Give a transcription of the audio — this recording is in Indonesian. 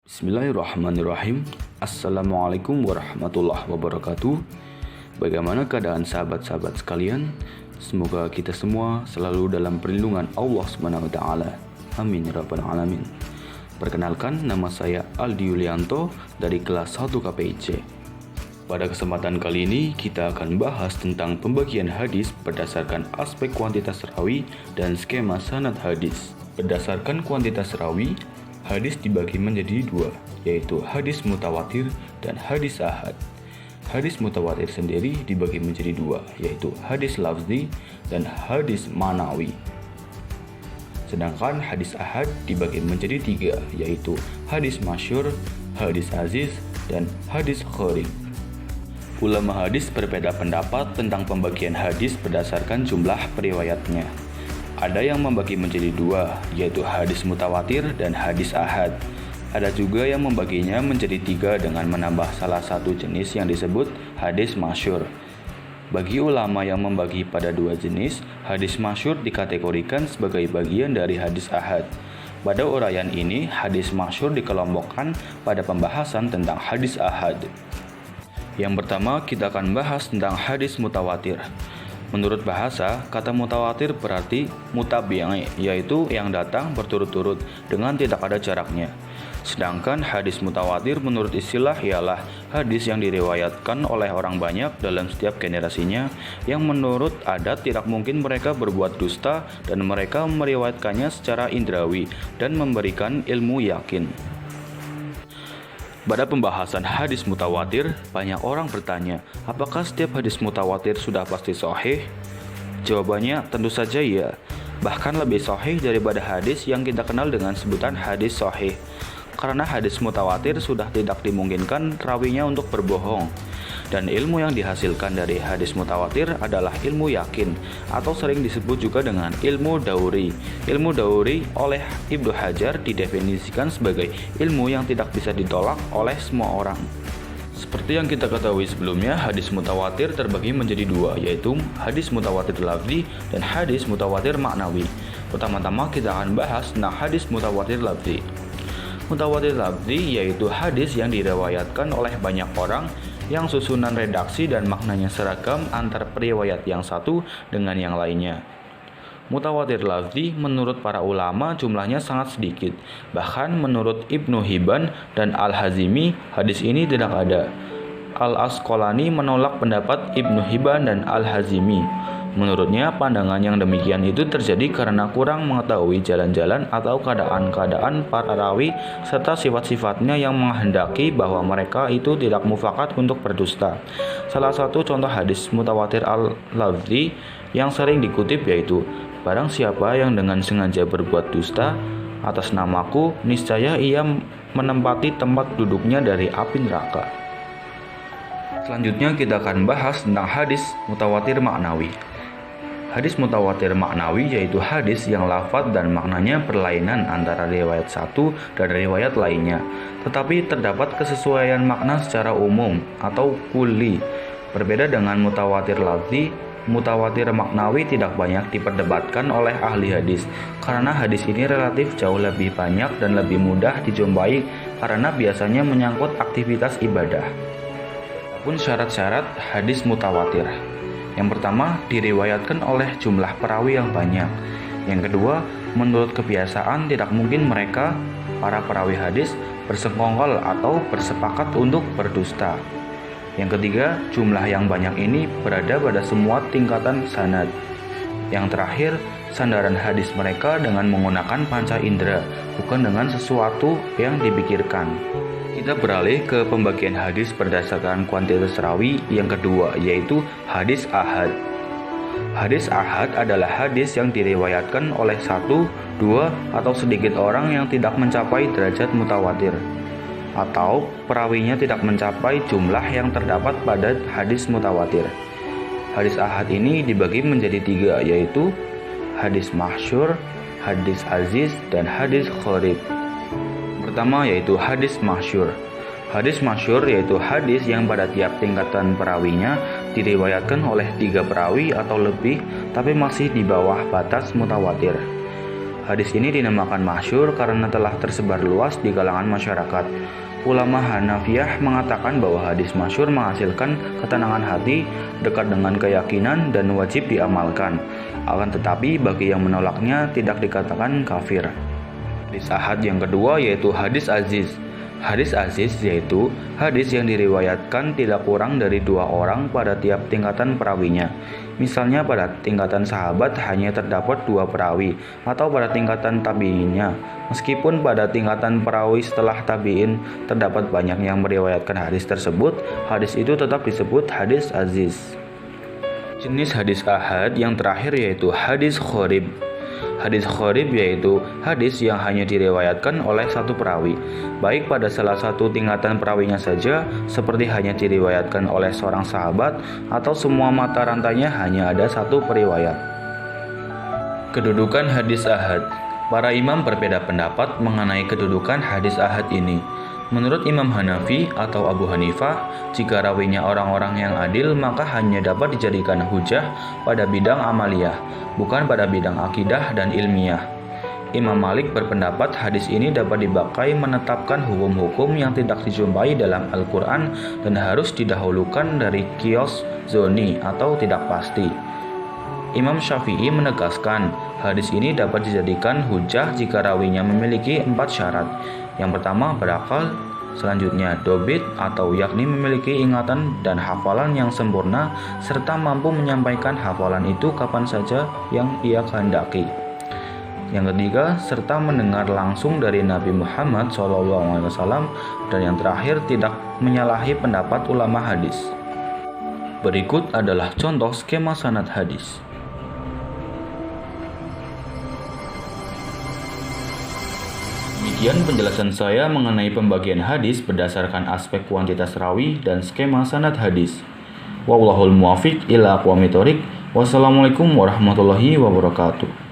Bismillahirrahmanirrahim. Assalamualaikum warahmatullahi wabarakatuh. Bagaimana keadaan sahabat-sahabat sekalian? Semoga kita semua selalu dalam perlindungan Allah Subhanahu wa taala. Amin ya rabbal alamin. Perkenalkan, nama saya Aldi Yulianto dari kelas 1 KPIC. Pada kesempatan kali ini kita akan bahas tentang pembagian hadis berdasarkan aspek kuantitas rawi dan skema sanad hadis. Berdasarkan kuantitas rawi, hadis dibagi menjadi dua, yaitu hadis mutawatir dan hadis ahad. Hadis mutawatir sendiri dibagi menjadi dua, yaitu hadis lafzi dan hadis manawi. Sedangkan hadis ahad dibagi menjadi tiga, yaitu hadis masyhur, hadis aziz, dan hadis gharib. Ulama hadis berbeda pendapat tentang pembagian hadis berdasarkan jumlah periwayatnya. Ada yang membagi menjadi dua, yaitu hadis mutawatir dan hadis ahad. Ada juga yang membaginya menjadi tiga dengan menambah salah satu jenis yang disebut hadis masyhur. Bagi ulama yang membagi pada dua jenis, hadis masyhur dikategorikan sebagai bagian dari hadis ahad. Pada uraian ini, hadis masyhur dikelompokkan pada pembahasan tentang hadis ahad. Yang pertama, kita akan bahas tentang hadis mutawatir. Menurut bahasa, kata mutawatir berarti mutabi'i, yaitu yang datang berturut-turut dengan tidak ada jaraknya. Sedangkan hadis mutawatir menurut istilah ialah hadis yang diriwayatkan oleh orang banyak dalam setiap generasinya, yang menurut adat tidak mungkin mereka berbuat dusta dan mereka meriwayatkannya secara indrawi dan memberikan ilmu yakin. Pada pembahasan hadis mutawatir, banyak orang bertanya, apakah setiap hadis mutawatir sudah pasti sahih? Jawabannya tentu saja ya. Bahkan lebih sahih daripada hadis yang kita kenal dengan sebutan hadis sahih. Karena hadis mutawatir sudah tidak dimungkinkan rawinya untuk berbohong. Dan ilmu yang dihasilkan dari hadis mutawatir adalah ilmu yakin, atau sering disebut juga dengan ilmu dauri. Ilmu dauri oleh Ibnu Hajar didefinisikan sebagai ilmu yang tidak bisa ditolak oleh semua orang. Seperti yang kita ketahui sebelumnya, hadis mutawatir terbagi menjadi dua, yaitu hadis mutawatir lafzi dan hadis mutawatir maknawi. Pertama-tama kita akan bahas tentang hadis mutawatir lafzi. Mutawatir lafzi yaitu hadis yang diriwayatkan oleh banyak orang yang susunan redaksi dan maknanya seragam antara periwayat yang satu dengan yang lainnya. Mutawatir lafzi menurut para ulama jumlahnya sangat sedikit. Bahkan menurut Ibnu Hibban dan Al-Hazimi, hadis ini tidak ada. Al-Asqalani menolak pendapat Ibnu Hibban dan Al-Hazimi. Menurutnya, pandangan yang demikian itu terjadi karena kurang mengetahui jalan-jalan atau keadaan-keadaan para rawi serta sifat-sifatnya yang menghendaki bahwa mereka itu tidak mufakat untuk berdusta. Salah satu contoh hadis mutawatir al-lafzi yang sering dikutip yaitu, barang siapa yang dengan sengaja berbuat dusta atas namaku, niscaya ia menempati tempat duduknya dari api neraka. Selanjutnya kita akan bahas tentang hadis mutawatir maknawi. Hadis mutawatir maknawi yaitu hadis yang lafaz dan maknanya berlainan antara riwayat satu dan riwayat lainnya, tetapi terdapat kesesuaian makna secara umum atau kulli. Berbeda dengan mutawatir lafzi, mutawatir maknawi tidak banyak diperdebatkan oleh ahli hadis, karena hadis ini relatif jauh lebih banyak dan lebih mudah dijumpai karena biasanya menyangkut aktivitas ibadah. Pun syarat-syarat hadis mutawatir. Yang pertama, diriwayatkan oleh jumlah perawi yang banyak. Yang kedua, menurut kebiasaan tidak mungkin mereka, para perawi hadis, bersekongkol atau bersepakat untuk berdusta. Yang ketiga, jumlah yang banyak ini berada pada semua tingkatan sanad. Yang terakhir, sandaran hadis mereka dengan menggunakan panca indera, bukan dengan sesuatu yang dipikirkan. Kita beralih ke pembagian hadis berdasarkan kuantitas rawi yang kedua, yaitu hadis ahad. Hadis ahad adalah hadis yang diriwayatkan oleh satu, dua, atau sedikit orang yang tidak mencapai derajat mutawatir, atau perawinya tidak mencapai jumlah yang terdapat pada hadis mutawatir. Hadis ahad ini dibagi menjadi tiga, yaitu hadis masyhur, hadis aziz, dan hadis gharib. Pertama yaitu hadis masyhur. Hadis masyhur yaitu hadis yang pada tiap tingkatan perawinya diriwayatkan oleh 3 perawi atau lebih, tapi masih di bawah batas mutawatir. Hadis ini dinamakan masyhur karena telah tersebar luas di kalangan masyarakat. Ulama Hanafiyah mengatakan bahwa hadis masyhur menghasilkan ketenangan hati, dekat dengan keyakinan, dan wajib diamalkan. Akan tetapi bagi yang menolaknya tidak dikatakan kafir. Hadis ahad yang kedua yaitu hadis aziz. Hadis aziz yaitu hadis yang diriwayatkan tidak kurang dari 2 orang pada tiap tingkatan perawinya. Misalnya pada tingkatan sahabat hanya terdapat 2 perawi, atau pada tingkatan tabi'innya. Meskipun pada tingkatan perawi setelah tabi'in terdapat banyak yang meriwayatkan hadis tersebut, hadis itu tetap disebut hadis aziz. Jenis hadis ahad yang terakhir yaitu hadis gharib. Hadis gharib yaitu hadis yang hanya diriwayatkan oleh satu perawi, baik pada salah satu tingkatan perawinya saja, seperti hanya diriwayatkan oleh seorang sahabat, atau semua mata rantainya hanya ada satu periwayat. Kedudukan hadis ahad. Para imam berbeda pendapat mengenai kedudukan hadis ahad ini. Menurut Imam Hanafi atau Abu Hanifah, jika rawinya orang-orang yang adil, maka hanya dapat dijadikan hujah pada bidang amaliyah, bukan pada bidang akidah dan ilmiah. Imam Malik berpendapat hadis ini dapat dipakai menetapkan hukum-hukum yang tidak dijumpai dalam Al-Quran dan harus didahulukan dari qiyas zoni atau tidak pasti. Imam Syafi'i menegaskan, hadis ini dapat dijadikan hujah jika rawinya memiliki 4 syarat. Yang pertama, berakal. Selanjutnya, dobit atau yakni memiliki ingatan dan hafalan yang sempurna serta mampu menyampaikan hafalan itu kapan saja yang ia kehendaki. Yang ketiga, serta mendengar langsung dari Nabi Muhammad SAW. Dan yang terakhir, tidak menyalahi pendapat ulama hadis. Berikut adalah contoh skema sanad hadis. Demikian penjelasan saya mengenai pembagian hadis berdasarkan aspek kuantitas rawi dan skema sanad hadis. Wallahul muwaffiq ila aqwamit thoriq. Wassalamualaikum warahmatullahi wabarakatuh.